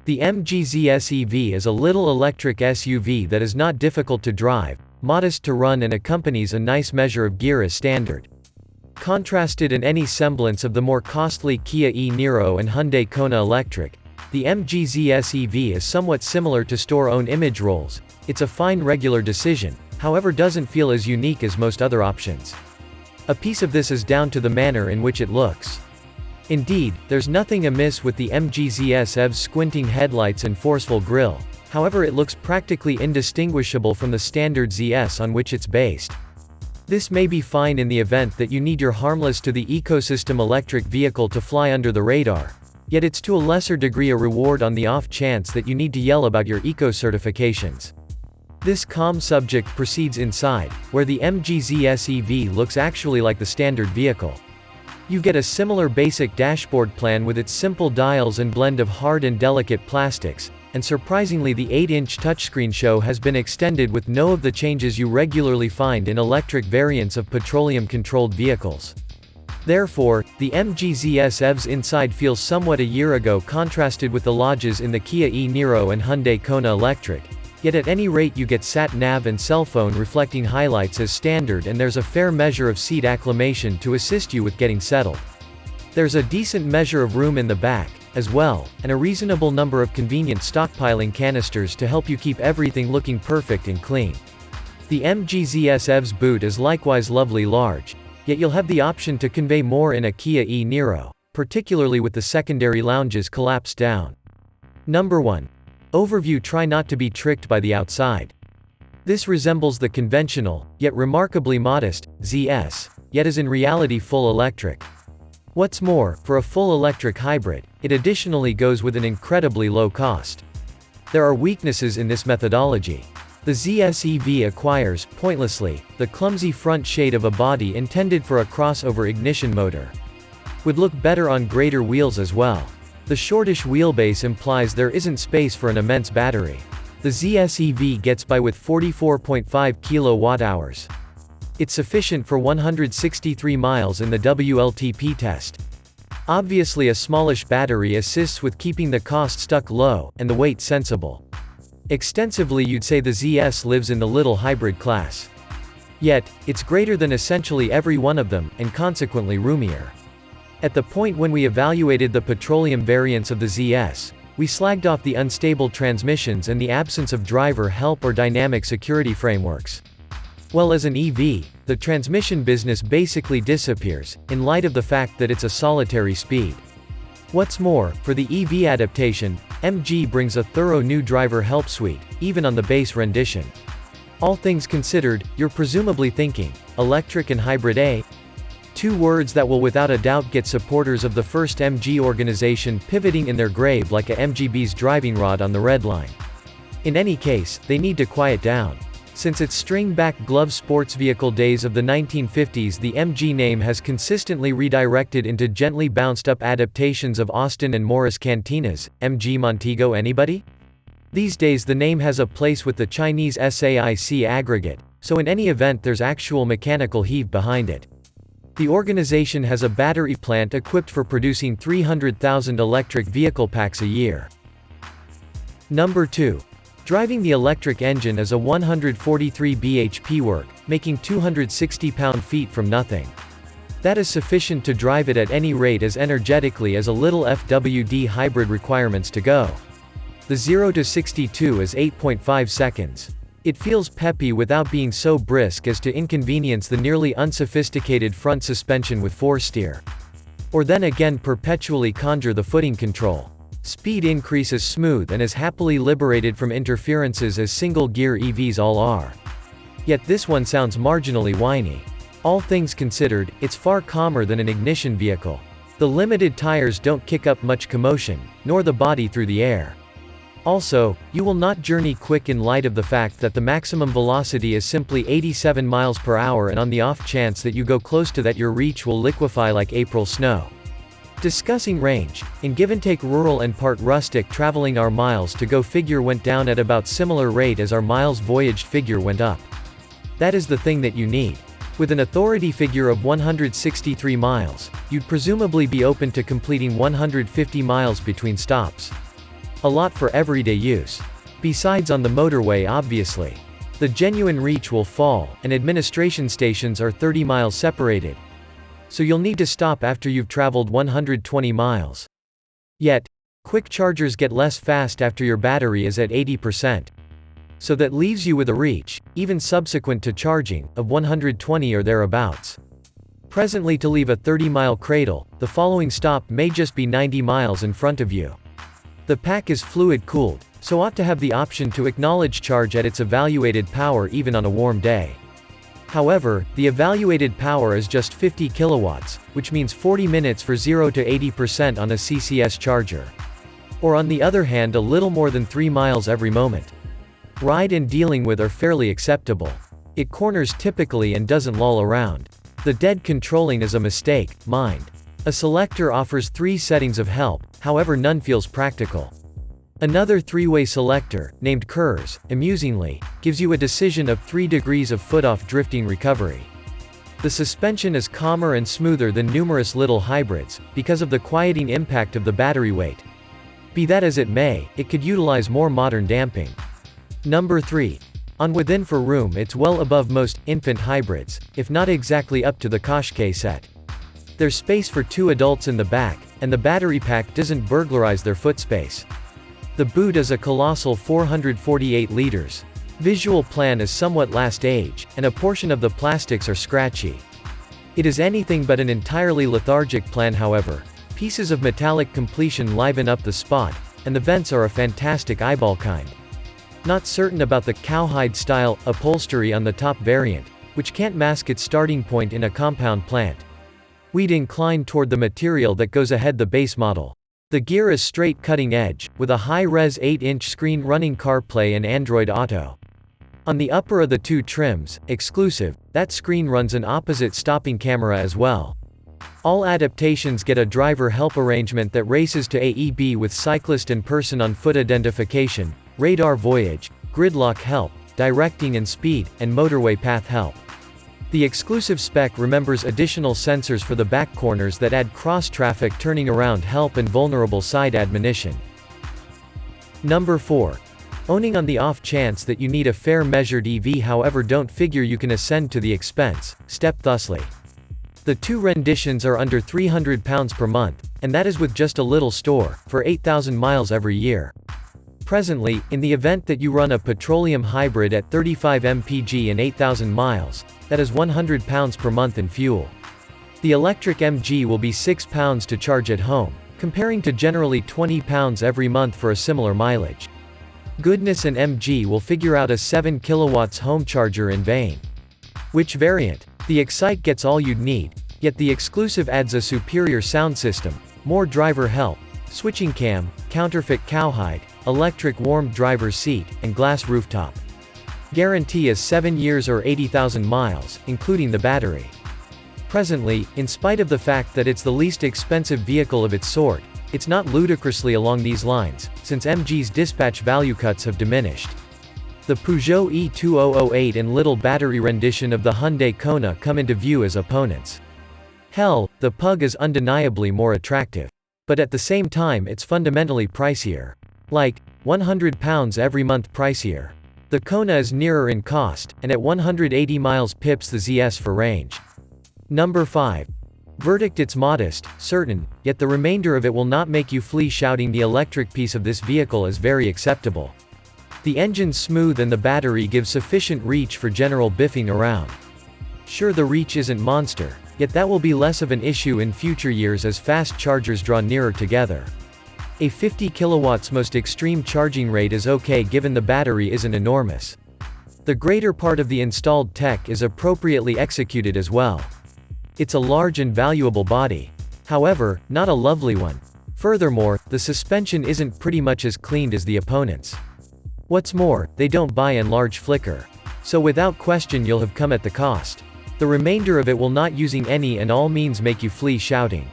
The MG ZS EV is a little electric SUV that is not difficult to drive, modest to run and accompanies a nice measure of gear as standard. Contrasted in any semblance of the more costly Kia e-Niro and Hyundai Kona Electric, the MG ZS EV is somewhat similar to store-own image roles. It's a fine regular decision, however doesn't feel as unique as most other options. A piece of this is down to the manner in which it looks. Indeed, there's nothing amiss with the MG ZS EV's squinting headlights and forceful grille, however it looks practically indistinguishable from the standard ZS on which it's based. This may be fine in the event that you need your harmless to the ecosystem electric vehicle to fly under the radar, yet it's to a lesser degree a reward on the off chance that you need to yell about your eco certifications. This calm subject proceeds inside, where the MG ZS EV looks actually like the standard vehicle. You get a similar basic dashboard plan with its simple dials and blend of hard and delicate plastics, and surprisingly the 8-inch touchscreen show has been extended with no of the changes you regularly find in electric variants of petroleum-controlled vehicles. Therefore, the MG ZS EV's inside feels somewhat a year ago contrasted with the lodges in the Kia e-Niro and Hyundai Kona Electric. Yet at any rate you get sat-nav and cell phone reflecting highlights as standard, and there's a fair measure of seat acclimation to assist you with getting settled. There's a decent measure of room in the back, as well, and a reasonable number of convenient stockpiling canisters to help you keep everything looking perfect and clean. The MG ZS EV's boot is likewise lovely large, yet you'll have the option to convey more in a Kia e-Niro, particularly with the secondary lounges collapsed down. Number 1. Overview. Try not to be tricked by the outside. This resembles the conventional, yet remarkably modest, ZS, yet is in reality full electric. What's more, for a full electric hybrid, it additionally goes with an incredibly low cost. There are weaknesses in this methodology. The ZS EV acquires, pointlessly, the clumsy front shade of a body intended for a crossover ignition motor. Would look better on greater wheels as well. The shortish wheelbase implies there isn't space for an immense battery. The ZS EV gets by with 44.5 kWh. It's sufficient for 163 miles in the WLTP test. Obviously a smallish battery assists with keeping the cost stuck low, and the weight sensible. Extensively you'd say the ZS lives in the little hybrid class. Yet, it's greater than essentially every one of them, and consequently roomier. At the point when we evaluated the petroleum variants of the ZS, we slagged off the unstable transmissions and the absence of driver help or dynamic security frameworks. Well, as an EV, the transmission business basically disappears, in light of the fact that it's a solitary speed. What's more, for the EV adaptation, MG brings a thorough new driver help suite, even on the base rendition. All things considered, you're presumably thinking, electric and hybrid A? Two words that will without a doubt get supporters of the first MG organization pivoting in their grave like a MGB's driving rod on the red line. In any case, they need to quiet down. Since its string-back glove sports vehicle days of the 1950s, the MG name has consistently redirected into gently bounced-up adaptations of Austin and Morris Cantinas. MG Montego. Anybody? These days the name has a place with the Chinese SAIC aggregate, so in any event there's actual mechanical heave behind it. The organization has a battery plant equipped for producing 300,000 electric vehicle packs a year. Number 2. Driving the electric engine is a 143 bhp work, making 260 pound-feet from nothing. That is sufficient to drive it at any rate as energetically as a little FWD hybrid requirements to go. The 0 to 62 is 8.5 seconds. It feels peppy without being so brisk as to inconvenience the nearly unsophisticated front suspension with 4-steer. Or then again perpetually conjure the footing control. Speed increase is smooth and as happily liberated from interferences as single-gear EVs all are. Yet this one sounds marginally whiny. All things considered, it's far calmer than an ignition vehicle. The limited tires don't kick up much commotion, nor the body through the air. Also, you will not journey quick in light of the fact that the maximum velocity is simply 87 miles per hour, and on the off chance that you go close to that your reach will liquefy like April snow. Discussing range, in give-and-take rural and part rustic traveling, our miles to go figure went down at about similar rate as our miles voyaged figure went up. That is the thing that you need. With an authority figure of 163 miles, you'd presumably be open to completing 150 miles between stops. A lot for everyday use. Besides on the motorway obviously. The genuine reach will fall, and administration stations are 30 miles separated. So you'll need to stop after you've traveled 120 miles. Yet, quick chargers get less fast after your battery is at 80%. So that leaves you with a reach, even subsequent to charging, of 120 or thereabouts. Presently to leave a 30-mile cradle, the following stop may just be 90 miles in front of you. The pack is fluid-cooled, so ought to have the option to acknowledge charge at its evaluated power even on a warm day. However, the evaluated power is just 50 kilowatts, which means 40 minutes for 0 to 80% on a CCS charger. Or on the other hand a little more than 3 miles every moment. Ride and dealing with are fairly acceptable. It corners typically and doesn't loll around. The dead controlling is a mistake, mind. A selector offers 3 settings of help, however none feels practical. Another 3-way selector, named KERS, amusingly, gives you a decision of 3 degrees of foot-off drifting recovery. The suspension is calmer and smoother than numerous little hybrids, because of the quieting impact of the battery weight. Be that as it may, it could utilize more modern damping. Number 3. On within for room it's well above most infant hybrids, if not exactly up to the Qashqai set. There's space for 2 adults in the back, and the battery pack doesn't burglarize their foot space. The boot is a colossal 448 liters. Visual plan is somewhat last age, and a portion of the plastics are scratchy. It is anything but an entirely lethargic plan however. Pieces of metallic completion liven up the spot, and the vents are a fantastic eyeball kind. Not certain about the cowhide style upholstery on the top variant, which can't mask its starting point in a compound plant. We'd incline toward the material that goes ahead the base model. The gear is straight cutting edge, with a high-res 8-inch screen running CarPlay and Android Auto. On the upper of the 2 trims, exclusive, that screen runs an opposite stopping camera as well. All adaptations get a driver help arrangement that races to AEB with cyclist and person on foot identification, radar voyage, gridlock help, directing and speed, and motorway path help. The exclusive spec remembers additional sensors for the back corners that add cross-traffic turning around help and vulnerable side admonition. Number 4. Owning on the off chance that you need a fair measured EV however don't figure you can ascend to the expense, step thusly. The 2 renditions are under £300 per month, and that is with just a little store, for 8,000 miles every year. Presently, in the event that you run a petroleum hybrid at 35 mpg and 8,000 miles, that is £100 per month in fuel. The electric MG will be £6 to charge at home, comparing to generally £20 every month for a similar mileage. Goodness and MG will figure out a 7 kilowatts home charger in vain. Which variant? The Excite gets all you'd need, yet the exclusive adds a superior sound system, more driver help, switching cam, counterfeit cowhide, electric warm driver's seat, and glass rooftop. Guarantee is 7 years or 80,000 miles, including the battery. Presently, in spite of the fact that it's the least expensive vehicle of its sort, it's not ludicrously along these lines, since MG's dispatch value cuts have diminished. The Peugeot E2008 and little battery rendition of the Hyundai Kona come into view as opponents. Hell, the Pug is undeniably more attractive. But at the same time it's fundamentally pricier. Like, £100 every month pricier. The Kona is nearer in cost, and at 180 miles pips the ZS for range. Number 5. Verdict: it's modest, certain, yet the remainder of it will not make you flee shouting. The electric piece of this vehicle is very acceptable. The engine's smooth and the battery gives sufficient reach for general biffing around. Sure, the reach isn't monster, yet that will be less of an issue in future years as fast chargers draw nearer together. A 50 kilowatts most extreme charging rate is okay given the battery isn't enormous. The greater part of the installed tech is appropriately executed as well. It's a large and valuable body. However, not a lovely one. Furthermore, the suspension isn't pretty much as cleaned as the opponents. What's more, they don't by and large flicker. So without question you'll have come at the cost. The remainder of it will not using any and all means make you flee shouting.